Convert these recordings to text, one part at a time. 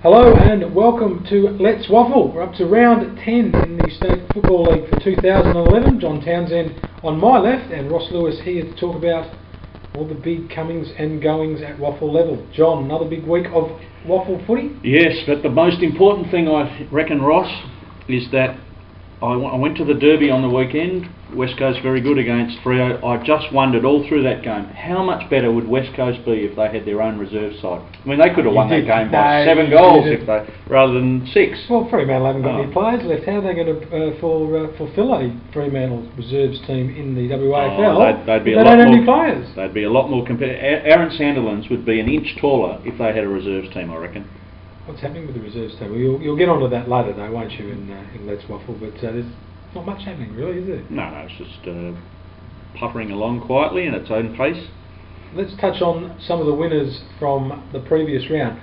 Hello and welcome to Let's Waffle. We're up to round 10 in the State Football League for 2011. John Townsend on my left and Ross Lewis here to talk about all the big comings and goings at Waffle level. John, another big week of Waffle footy? Yes, but the most important thing I reckon, Ross, is that I went to the Derby on the weekend. West Coast very good against Freo. I just wondered all through that game, how much better would West Coast be if they had their own reserve side? I mean, they could have won that game by 7 goals rather than 6. Well, Fremantle haven't got any players left. How are they going to fulfill a Fremantle reserves team in the WAFL? They don't have any players. They'd be a lot more competitive. Aaron Sandilands would be an inch taller if they had a reserves team, I reckon. What's happening with the reserves team? Well, you'll get onto that later, though, won't you, in Let's Waffle? But there's not much happening, really, is there? No, it's just puttering along quietly in its own pace. Let's touch on some of the winners from the previous round.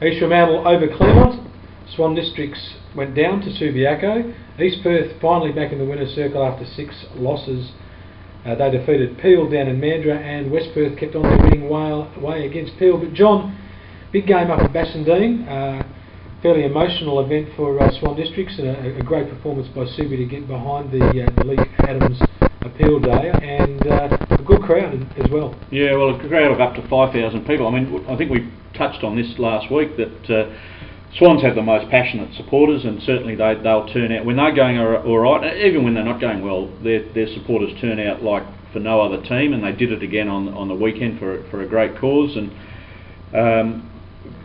East Fremantle over Claremont. Swan Districts went down to Subiaco. East Perth finally back in the winner's circle after 6 losses. They defeated Peel down in Mandurah, and West Perth kept on their winning way against Peel. But John, big game up at Bassendean. Fairly emotional event for Swan Districts, and a great performance by Subi to get behind the Lee Adams appeal day, and a good crowd as well. Yeah, well, a crowd of up to 5,000 people. I mean, I think we touched on this last week that Swans have the most passionate supporters, and certainly they'll turn out when they're going all right. Even when they're not going well, their supporters turn out like for no other team, and they did it again on the weekend for a great cause. And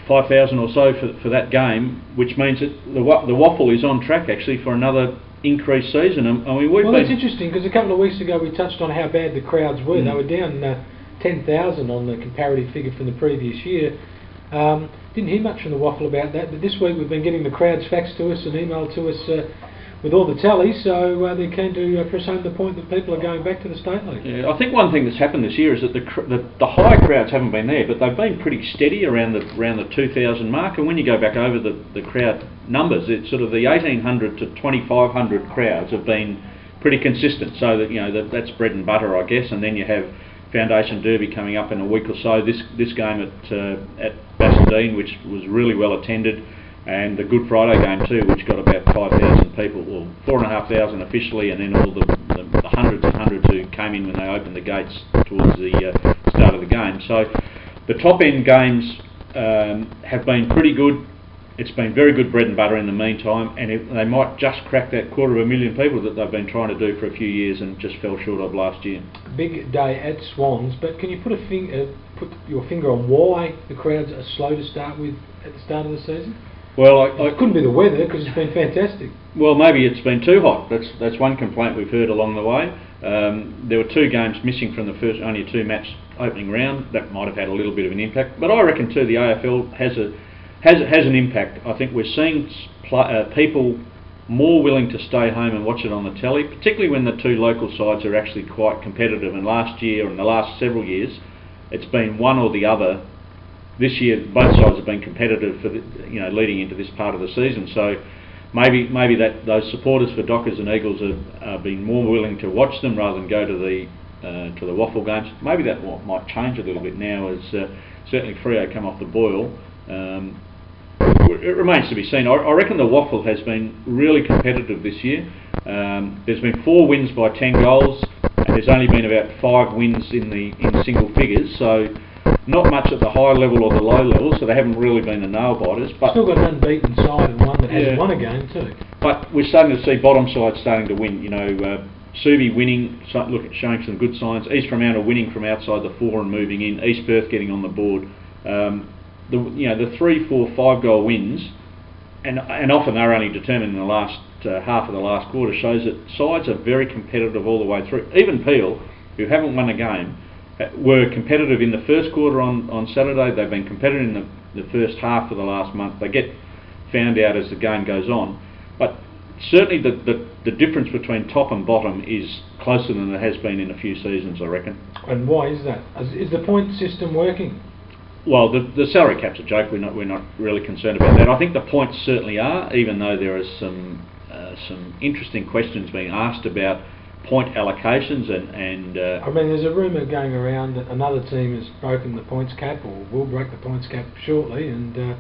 5,000 or so for that game, which means that the Waffle is on track actually for another increased season. Well, that's interesting, because a couple of weeks ago we touched on how bad the crowds were. They were down 10,000 on the comparative figure from the previous year. Didn't hear much from the Waffle about that, but this week we've been getting the crowds faxed to us and emailed to us with all the tallies, so they're keen to press home the point that people are going back to the State League. Yeah, I think one thing that's happened this year is that the high crowds haven't been there, but they've been pretty steady around the 2,000 mark. And when you go back over the crowd numbers, it's sort of the 1,800 to 2,500 crowds have been pretty consistent. So that that's bread and butter, I guess. And then you have Foundation Derby coming up in a week or so. This game at Bassendean, which was really well attended. And the Good Friday game too, which got about 5,000 people, well 4,500 officially, and then all the hundreds and hundreds who came in when they opened the gates towards the start of the game. So the top end games have been pretty good. It's been very good bread and butter in the meantime, and they might just crack that 250,000 people that they've been trying to do for a few years and just fell short of last year. Big day at Swans, but can you put your finger on why the crowds are slow to start with at the start of the season? Well, it couldn't be the weather, because it's been fantastic. Well, maybe it's been too hot. That's one complaint we've heard along the way. There were 2 games missing from the first, only a 2-match opening round. That might have had a little bit of an impact. But I reckon too the AFL has an impact. I think we're seeing people more willing to stay home and watch it on the telly, particularly when the 2 local sides are actually quite competitive. And last year, and the last several years, it's been one or the other. This year, both sides have been competitive for leading into this part of the season. So maybe that those supporters for Dockers and Eagles are being more willing to watch them rather than go to the Waffle games. Maybe that might change a little bit now, as certainly Freo come off the boil. It remains to be seen. I reckon the Waffle has been really competitive this year. There's been 4 wins by 10 goals, and there's only been about 5 wins in single figures. So not much at the high level or the low level, so they haven't really been the nail biters. But still got an unbeaten side and one that hasn't won a game too. But we're starting to see bottom sides starting to win. Subi winning, showing some good signs. East Fremantle winning from outside the 4 and moving in. East Perth getting on the board. The 3, 4, 5 goal wins, and often they're only determined in the last half of the last quarter, shows that sides are very competitive all the way through. Even Peel, who haven't won a game, were competitive in the first quarter on Saturday. They've been competitive in the first half of the last month. They get found out as the game goes on, but certainly the difference between top and bottom is closer than it has been in a few seasons, I reckon. And why is that? Is the point system working? Well, the salary cap's a joke. We're not really concerned about that. I think the points certainly are, even though there are some interesting questions being asked about point allocations and I mean, there's a rumour going around that another team has broken the points cap or will break the points cap shortly, and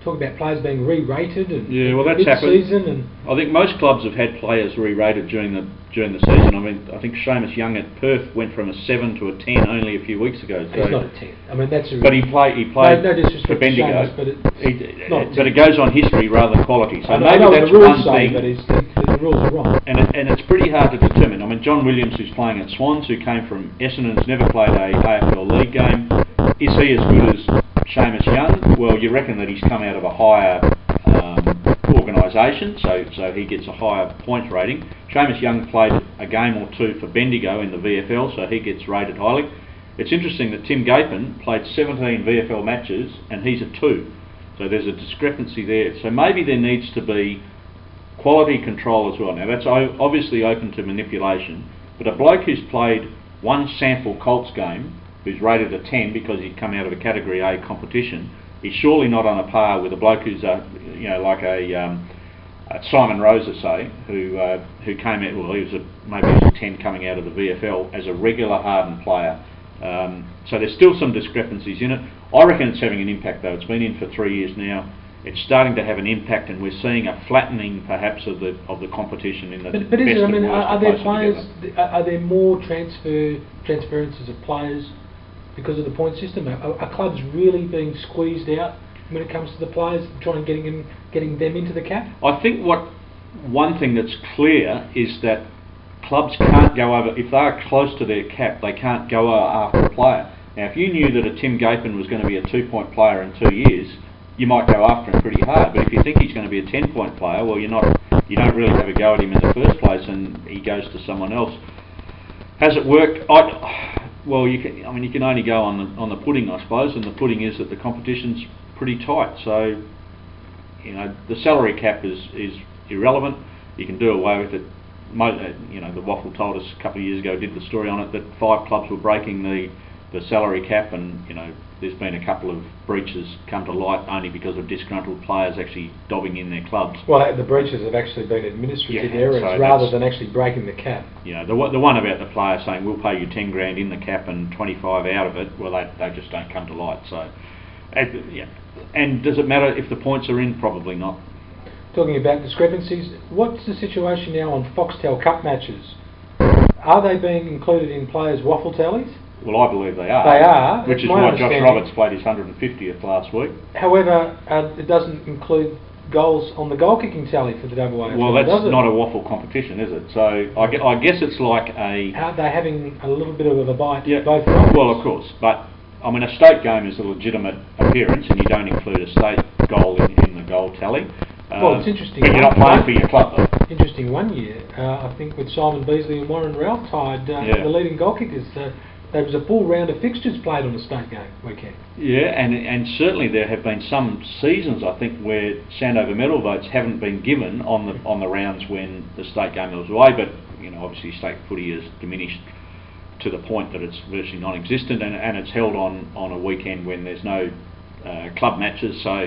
talking about players being re-rated and yeah, well, that's happened. mid-season, and I think most clubs have had players re-rated during the season. I mean, I think Seamus Young at Perth went from a 7 to a 10 only a few weeks ago. So he's not a 10. I mean, that's a... But he played no disrespect for Bendigo. Seamus, but it goes on history rather than quality. So I maybe know that's the rules one say, thing. but the rules are wrong. And it's pretty hard to determine. I mean, John Williams, who's playing at Swans, who came from Essendon's, never played a AFL League game. Is he as good as Seamus Young? Well, you reckon that he's come out of a higher organisation, so he gets a higher points rating. Seamus Young played a game or two for Bendigo in the VFL, so he gets rated highly. It's interesting that Tim Gapin played 17 VFL matches and he's a 2. So there's a discrepancy there. So maybe there needs to be quality control as well. Now that's obviously open to manipulation, but a bloke who's played one sample Colts game, who's rated a 10 because he'd come out of a Category A competition, he's surely not on a par with a bloke who's like a Simon Rosa, say, who came out. Well, maybe he was a 10 coming out of the VFL as a regular hardened player. So there's still some discrepancies in it. I reckon it's having an impact though. It's been in for 3 years now. It's starting to have an impact, and we're seeing a flattening perhaps of the competition in the. But is it? I mean, are there players? Are there more transferences of players because of the point system? Are clubs really being squeezed out when it comes to the players, trying getting them into the cap? I think one thing that's clear is that clubs can't go over, if they're close to their cap, they can't go after a player. Now, if you knew that a Tim Gapin was going to be a 2-point player in 2 years, you might go after him pretty hard. But if you think he's going to be a 10-point player, well, you don't really have a go at him in the first place, and he goes to someone else. Has it worked? Well, you can only go on the pudding, I suppose, and the pudding is that the competition's pretty tight. So, the salary cap is irrelevant. You can do away with it. The WAFL told us a couple of years ago, did the story on it, that 5 clubs were breaking the salary cap, and there's been a couple of breaches come to light only because of disgruntled players actually dobbing in their clubs. Well, the breaches have actually been administrative errors rather than actually breaking the cap. The one about the player saying we'll pay you 10 grand in the cap and 25 out of it, well, they just don't come to light. So, and does it matter if the points are in? Probably not. Talking about discrepancies, what's the situation now on Foxtel Cup matches? Are they being included in players' WAFL tallies? Well, I believe they are. They are. Which is why Josh Roberts played his 150th last week. However, it doesn't include goals on the goal-kicking tally for the WAFL. Well, that's not a WAFL competition, is it? So I guess it's like a... Are they having a little bit of a bite both ways? Well, of course, but I mean, a state game is a legitimate appearance, and you don't include a state goal in the goal tally. Well, it's interesting. But you're not playing for your club, though. Interesting one year, I think, with Simon Beasley and Warren Ralph tied the leading goal kickers. There was a full round of fixtures played on the state game weekend. Yeah, and certainly there have been some seasons, I think, where Sandover medal votes haven't been given on the rounds when the state game was away. But obviously, state footy has diminished to the point that it's virtually non-existent, and it's held on a weekend when there's no club matches. So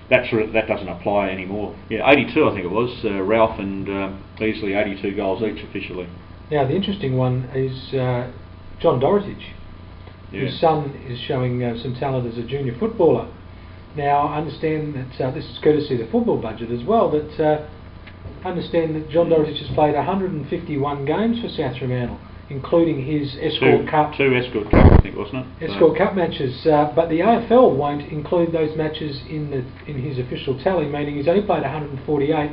that doesn't apply anymore. Yeah, 82 I think it was. Ralph and Beasley, 82 goals each officially. Now the interesting one is John Dorotich, whose son is showing some talent as a junior footballer. Now I understand that this is courtesy of the football budget as well, that I understand that John Dorotich has played 151 games for South Fremantle, including his Escort Cup. 2 Escort Cup, I think, wasn't it? Escort Cup matches, but the AFL won't include those matches in his official tally, meaning he's only played 148,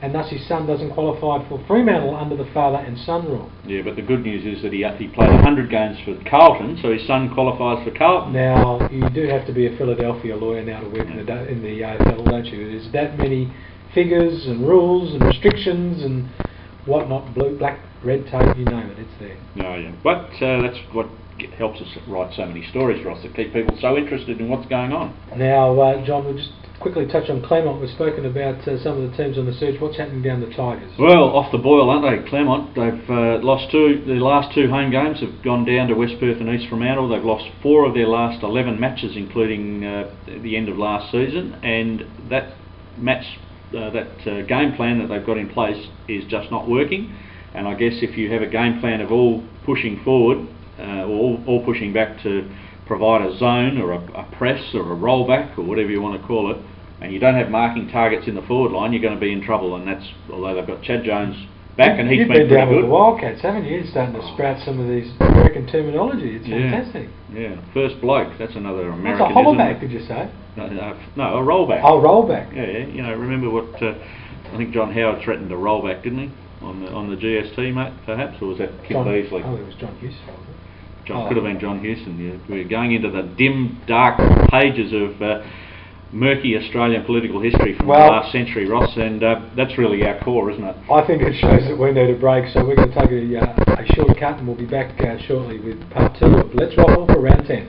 and thus his son doesn't qualify for Fremantle under the father and son rule. Yeah, but the good news is that he played 100 games for Carlton, so his son qualifies for Carlton. Now, you do have to be a Philadelphia lawyer now to work in the AFL, don't you? There's that many figures and rules and restrictions and whatnot, blue, black, red tape, you name it, it's there. Oh, yeah. But that's what helps us write so many stories, Ross, to keep people so interested in what's going on. Now, John, we'll just quickly touch on Claremont. We've spoken about some of the teams on the surge. What's happening down the Tigers? Well, off the boil, aren't they, Claremont? They've lost their last 2 home games have gone down to West Perth and East Fremantle. They've lost 4 of their last 11 matches, including the end of last season, and that game plan that they've got in place is just not working. And I guess if you have a game plan of all pushing forward or all pushing back to provide a zone or a press or a rollback or whatever you want to call it, and you don't have marking targets in the forward line, you're going to be in trouble. And that's, although they've got Chad Jones back, and he's You've been been down pretty with good. the Wildcats, haven't you? You're starting to sprout some of these American terminology. It's fantastic. Yeah, first bloke. That's another American. What's a hoverback, did you say? No, a rollback. Oh, rollback. Yeah, you know, remember what I think John Howard threatened a rollback, didn't he, on the GST, mate? Perhaps, or was that Kip Beasley? Oh, it was John Houston. Wasn't it? Could have been John Houston. Yeah. We're going into the dim, dark pages of murky Australian political history from the last century, Ross, and that's really our core, isn't it? I think it shows that we need a break, so we're going to take a short cut, and we'll be back shortly with part 2 of Let's Waffle for round 10.